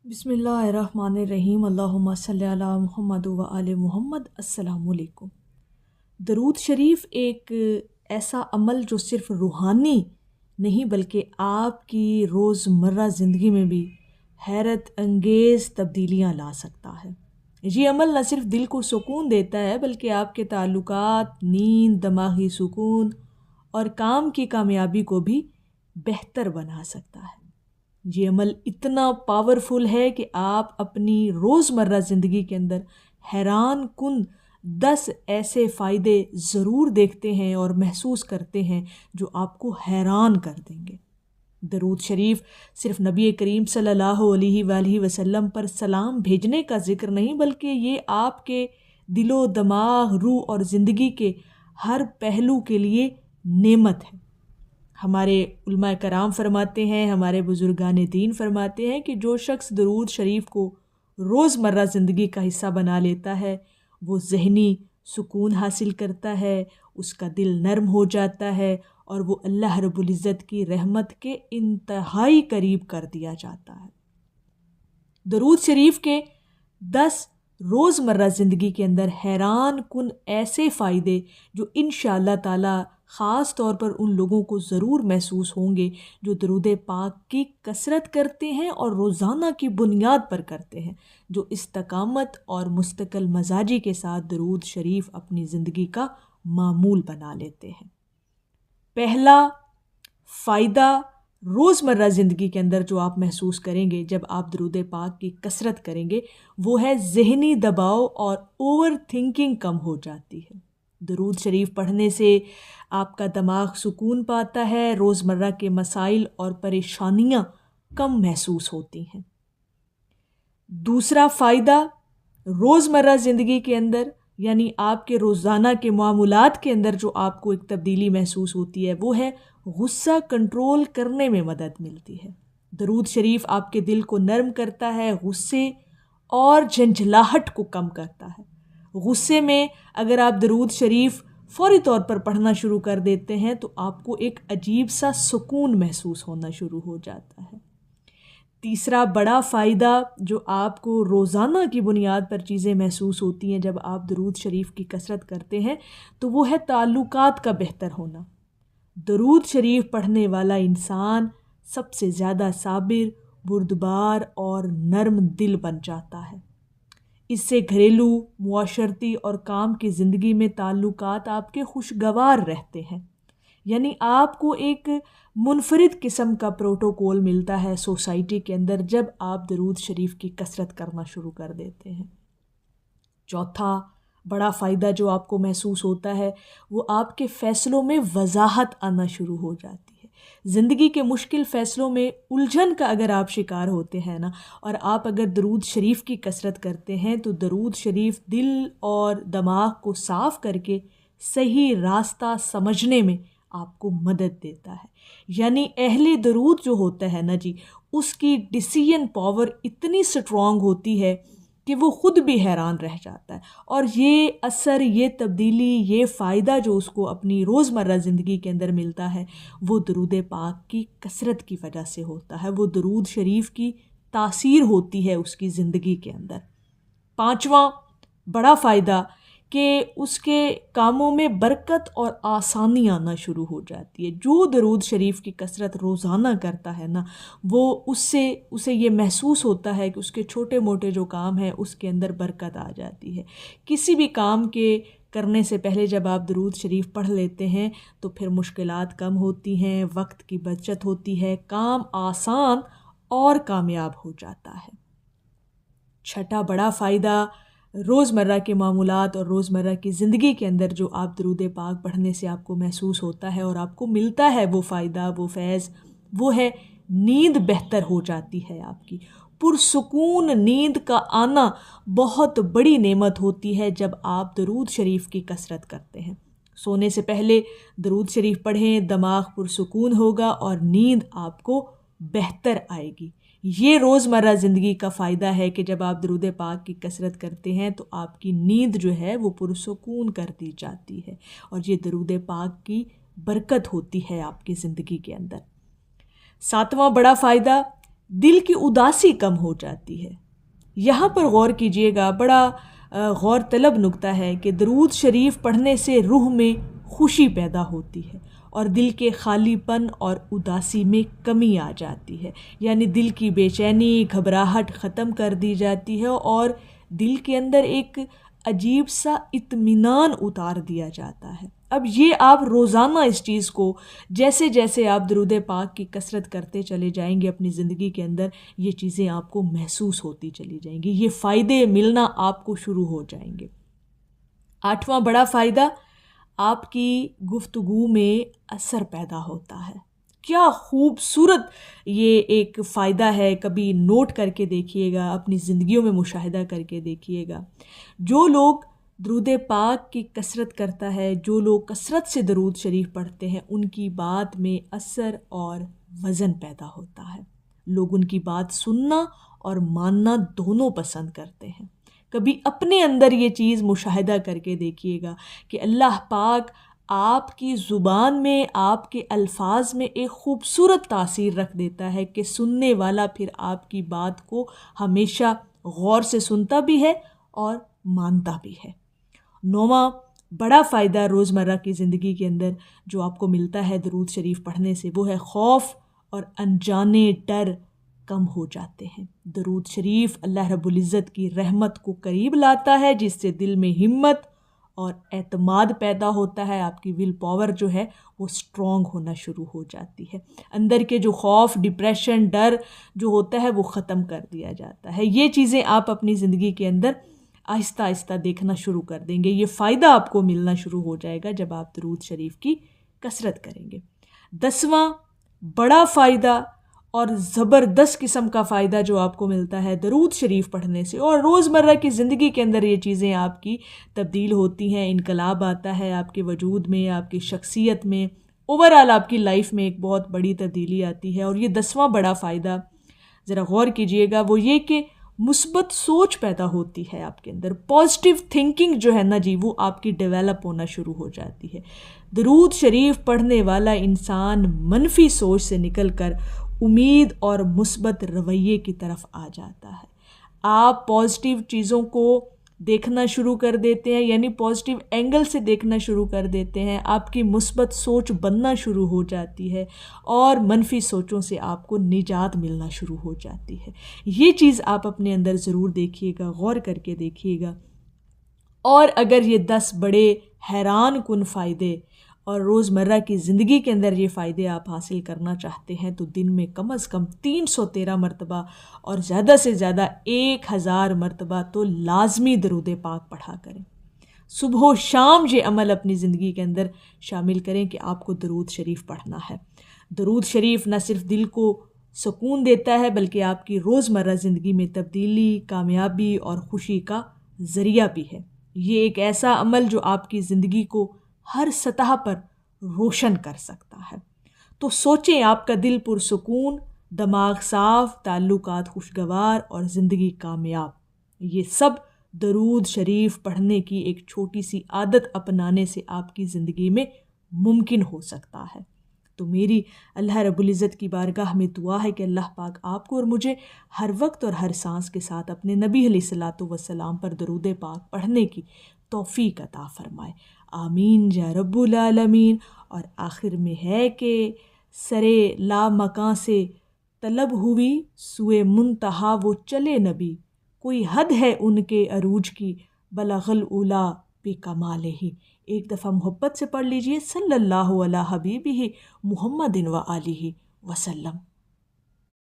بسم اللہ الرحمن الرحیم، اللہم صلی علی محمد و آل محمد۔ السلام علیکم۔ درود شریف ایک ایسا عمل جو صرف روحانی نہیں بلکہ آپ کی روزمرہ زندگی میں بھی حیرت انگیز تبدیلیاں لا سکتا ہے۔ یہ عمل نہ صرف دل کو سکون دیتا ہے بلکہ آپ کے تعلقات، نیند، دماغی سکون اور کام کی کامیابی کو بھی بہتر بنا سکتا ہے۔ یہ عمل اتنا پاورفل ہے کہ آپ اپنی روزمرہ زندگی کے اندر حیران کن 10 ایسے فائدے ضرور دیکھتے ہیں اور محسوس کرتے ہیں جو آپ کو حیران کر دیں گے۔ درود شریف صرف نبی کریم صلی اللہ علیہ وآلہ وسلم پر سلام بھیجنے کا ذکر نہیں بلکہ یہ آپ کے دل و دماغ، روح اور زندگی کے ہر پہلو کے لیے نعمت ہے۔ ہمارے علماء کرام فرماتے ہیں، ہمارے بزرگان دین فرماتے ہیں کہ جو شخص درود شریف کو روزمرہ زندگی کا حصہ بنا لیتا ہے وہ ذہنی سکون حاصل کرتا ہے، اس کا دل نرم ہو جاتا ہے اور وہ اللہ رب العزت کی رحمت کے انتہائی قریب کر دیا جاتا ہے۔ درود شریف کے 10 روزمرہ زندگی کے اندر حیران کن ایسے فائدے جو انشاءاللہ تعالی خاص طور پر ان لوگوں کو ضرور محسوس ہوں گے جو درود پاک کی کثرت کرتے ہیں اور روزانہ کی بنیاد پر کرتے ہیں، جو استقامت اور مستقل مزاجی کے ساتھ درود شریف اپنی زندگی کا معمول بنا لیتے ہیں۔ پہلا فائدہ روزمرہ زندگی کے اندر جو آپ محسوس کریں گے جب آپ درود پاک کی کثرت کریں گے وہ ہے ذہنی دباؤ اور اوور تھنکنگ کم ہو جاتی ہے۔ درود شریف پڑھنے سے آپ کا دماغ سکون پاتا ہے، روزمرہ کے مسائل اور پریشانیاں کم محسوس ہوتی ہیں۔ دوسرا فائدہ روزمرہ زندگی کے اندر یعنی آپ کے روزانہ کے معاملات کے اندر جو آپ کو ایک تبدیلی محسوس ہوتی ہے وہ ہے غصہ کنٹرول کرنے میں مدد ملتی ہے۔ درود شریف آپ کے دل کو نرم کرتا ہے، غصے اور جھنجھلاہٹ کو کم کرتا ہے۔ غصے میں اگر آپ درود شریف فوری طور پر پڑھنا شروع کر دیتے ہیں تو آپ کو ایک عجیب سا سکون محسوس ہونا شروع ہو جاتا ہے۔ تیسرا بڑا فائدہ جو آپ کو روزانہ کی بنیاد پر چیزیں محسوس ہوتی ہیں جب آپ درود شریف کی کثرت کرتے ہیں تو وہ ہے تعلقات کا بہتر ہونا۔ درود شریف پڑھنے والا انسان سب سے زیادہ صابر، بردبار اور نرم دل بن جاتا ہے۔ اس سے گھریلو، معاشرتی اور کام کی زندگی میں تعلقات آپ کے خوشگوار رہتے ہیں، یعنی آپ کو ایک منفرد قسم کا پروٹوکول ملتا ہے سوسائٹی کے اندر جب آپ درود شریف کی کثرت کرنا شروع کر دیتے ہیں۔ چوتھا بڑا فائدہ جو آپ کو محسوس ہوتا ہے وہ آپ کے فیصلوں میں وضاحت آنا شروع ہو جاتی ہے۔ زندگی کے مشکل فیصلوں میں الجھن کا اگر آپ شکار ہوتے ہیں نا اور آپ اگر درود شریف کی کثرت کرتے ہیں تو درود شریف دل اور دماغ کو صاف کر کے صحیح راستہ سمجھنے میں آپ کو مدد دیتا ہے۔ یعنی اہل درود جو ہوتا ہے نا جی، اس کی ڈیسیژن پاور اتنی سٹرونگ ہوتی ہے کہ وہ خود بھی حیران رہ جاتا ہے، اور یہ اثر، یہ تبدیلی، یہ فائدہ جو اس کو اپنی روزمرہ زندگی کے اندر ملتا ہے وہ درود پاک کی کثرت کی وجہ سے ہوتا ہے، وہ درود شریف کی تاثیر ہوتی ہے اس کی زندگی کے اندر۔ پانچواں بڑا فائدہ کہ اس کے کاموں میں برکت اور آسانی آنا شروع ہو جاتی ہے۔ جو درود شریف کی کثرت روزانہ کرتا ہے نا وہ اسے یہ محسوس ہوتا ہے کہ اس کے چھوٹے موٹے جو کام ہیں اس کے اندر برکت آ جاتی ہے۔ کسی بھی کام کے کرنے سے پہلے جب آپ درود شریف پڑھ لیتے ہیں تو پھر مشکلات کم ہوتی ہیں، وقت کی بچت ہوتی ہے، کام آسان اور کامیاب ہو جاتا ہے۔ چھٹا بڑا فائدہ روزمرہ کے معاملات اور روزمرہ کی زندگی کے اندر جو آپ درود پاک پڑھنے سے آپ کو محسوس ہوتا ہے اور آپ کو ملتا ہے وہ فائدہ، وہ فیض، وہ ہے نیند بہتر ہو جاتی ہے آپ کی۔ پرسکون نیند کا آنا بہت بڑی نعمت ہوتی ہے جب آپ درود شریف کی کثرت کرتے ہیں۔ سونے سے پہلے درود شریف پڑھیں، دماغ پرسکون ہوگا اور نیند آپ کو بہتر آئے گی۔ یہ روزمرہ زندگی کا فائدہ ہے کہ جب آپ درود پاک کی کثرت کرتے ہیں تو آپ کی نیند جو ہے وہ پرسکون کر دی جاتی ہے، اور یہ درود پاک کی برکت ہوتی ہے آپ کی زندگی کے اندر۔ ساتواں بڑا فائدہ دل کی اداسی کم ہو جاتی ہے۔ یہاں پر غور کیجئے گا، بڑا غور طلب نکتہ ہے کہ درود شریف پڑھنے سے روح میں خوشی پیدا ہوتی ہے اور دل کے خالی پن اور اداسی میں کمی آ جاتی ہے، یعنی دل کی بے چینی، گھبراہٹ ختم کر دی جاتی ہے اور دل کے اندر ایک عجیب سا اطمینان اتار دیا جاتا ہے۔ اب یہ آپ روزانہ اس چیز کو جیسے جیسے آپ درود پاک کی کثرت کرتے چلے جائیں گے اپنی زندگی کے اندر، یہ چیزیں آپ کو محسوس ہوتی چلی جائیں گی، یہ فائدے ملنا آپ کو شروع ہو جائیں گے۔ 8واں بڑا فائدہ، آپ کی گفتگو میں اثر پیدا ہوتا ہے۔ کیا خوبصورت یہ ایک فائدہ ہے، کبھی نوٹ کر کے دیکھیے گا، اپنی زندگیوں میں مشاہدہ کر کے دیکھیے گا۔ جو لوگ درود پاک کی کثرت کرتا ہے، جو لوگ کثرت سے درود شریف پڑھتے ہیں، ان کی بات میں اثر اور وزن پیدا ہوتا ہے۔ لوگ ان کی بات سننا اور ماننا دونوں پسند کرتے ہیں۔ کبھی اپنے اندر یہ چیز مشاہدہ کر کے دیکھیے گا کہ اللہ پاک آپ کی زبان میں، آپ کے الفاظ میں ایک خوبصورت تاثیر رکھ دیتا ہے کہ سننے والا پھر آپ کی بات کو ہمیشہ غور سے سنتا بھی ہے اور مانتا بھی ہے۔ 9واں بڑا فائدہ روزمرہ کی زندگی کے اندر جو آپ کو ملتا ہے درود شریف پڑھنے سے، وہ ہے خوف اور انجانے ڈر کم ہو جاتے ہیں۔ درود شریف اللہ رب العزت کی رحمت کو قریب لاتا ہے، جس سے دل میں ہمت اور اعتماد پیدا ہوتا ہے، آپ کی ول پاور جو ہے وہ اسٹرانگ ہونا شروع ہو جاتی ہے، اندر کے جو خوف، ڈپریشن، ڈر جو ہوتا ہے وہ ختم کر دیا جاتا ہے۔ یہ چیزیں آپ اپنی زندگی کے اندر آہستہ آہستہ دیکھنا شروع کر دیں گے، یہ فائدہ آپ کو ملنا شروع ہو جائے گا جب آپ درود شریف کی کثرت کریں گے۔ 10واں بڑا فائدہ اور زبردست قسم کا فائدہ جو آپ کو ملتا ہے درود شریف پڑھنے سے، اور روزمرہ کی زندگی کے اندر یہ چیزیں آپ کی تبدیل ہوتی ہیں، انقلاب آتا ہے آپ کے وجود میں، آپ کی شخصیت میں، اوورآل آپ کی لائف میں ایک بہت بڑی تبدیلی آتی ہے۔ اور یہ 10واں بڑا فائدہ ذرا غور کیجئے گا، وہ یہ کہ مثبت سوچ پیدا ہوتی ہے آپ کے اندر، پازیٹیو تھنکنگ جو ہے نا جی، وہ آپ کی ڈیولپ ہونا شروع ہو جاتی ہے۔ درود شریف پڑھنے والا انسان منفی سوچ سے نکل کر امید اور مثبت رویے کی طرف آ جاتا ہے۔ آپ پازیٹیو چیزوں کو دیکھنا شروع کر دیتے ہیں، یعنی پازیٹیو اینگل سے دیکھنا شروع کر دیتے ہیں، آپ کی مثبت سوچ بننا شروع ہو جاتی ہے اور منفی سوچوں سے آپ کو نجات ملنا شروع ہو جاتی ہے۔ یہ چیز آپ اپنے اندر ضرور دیکھیے گا، غور کر کے دیکھیے گا۔ اور اگر یہ 10 بڑے حیران کن فائدے اور روزمرہ کی زندگی کے اندر یہ فائدے آپ حاصل کرنا چاہتے ہیں تو دن میں کم از کم 313 مرتبہ اور زیادہ سے زیادہ 1000 مرتبہ تو لازمی درود پاک پڑھا کریں۔ صبح و شام یہ عمل اپنی زندگی کے اندر شامل کریں کہ آپ کو درود شریف پڑھنا ہے۔ درود شریف نہ صرف دل کو سکون دیتا ہے بلکہ آپ کی روزمرہ زندگی میں تبدیلی، کامیابی اور خوشی کا ذریعہ بھی ہے۔ یہ ایک ایسا عمل جو آپ کی زندگی کو ہر سطح پر روشن کر سکتا ہے۔ تو سوچیں، آپ کا دل پرسکون، دماغ صاف، تعلقات خوشگوار اور زندگی کامیاب، یہ سب درود شریف پڑھنے کی ایک چھوٹی سی عادت اپنانے سے آپ کی زندگی میں ممکن ہو سکتا ہے۔ تو میری اللہ رب العزت کی بارگاہ میں دعا ہے کہ اللہ پاک آپ کو اور مجھے ہر وقت اور ہر سانس کے ساتھ اپنے نبی علیہ الصلوۃ والسلام پر درود پاک پڑھنے کی توفیق عطا فرمائے، آمین یا رب العالمین۔ اور آخر میں ہے کہ سرے لا مکاں سے طلب ہوئی، سوئے منتہا وہ چلے نبی، کوئی حد ہے ان کے عروج کی، بلغ العلا بکمالہ ہی۔ ایک دفعہ محبت سے پڑھ لیجئے، صلی اللہ علی حبیبہ محمد و آلہ وسلم۔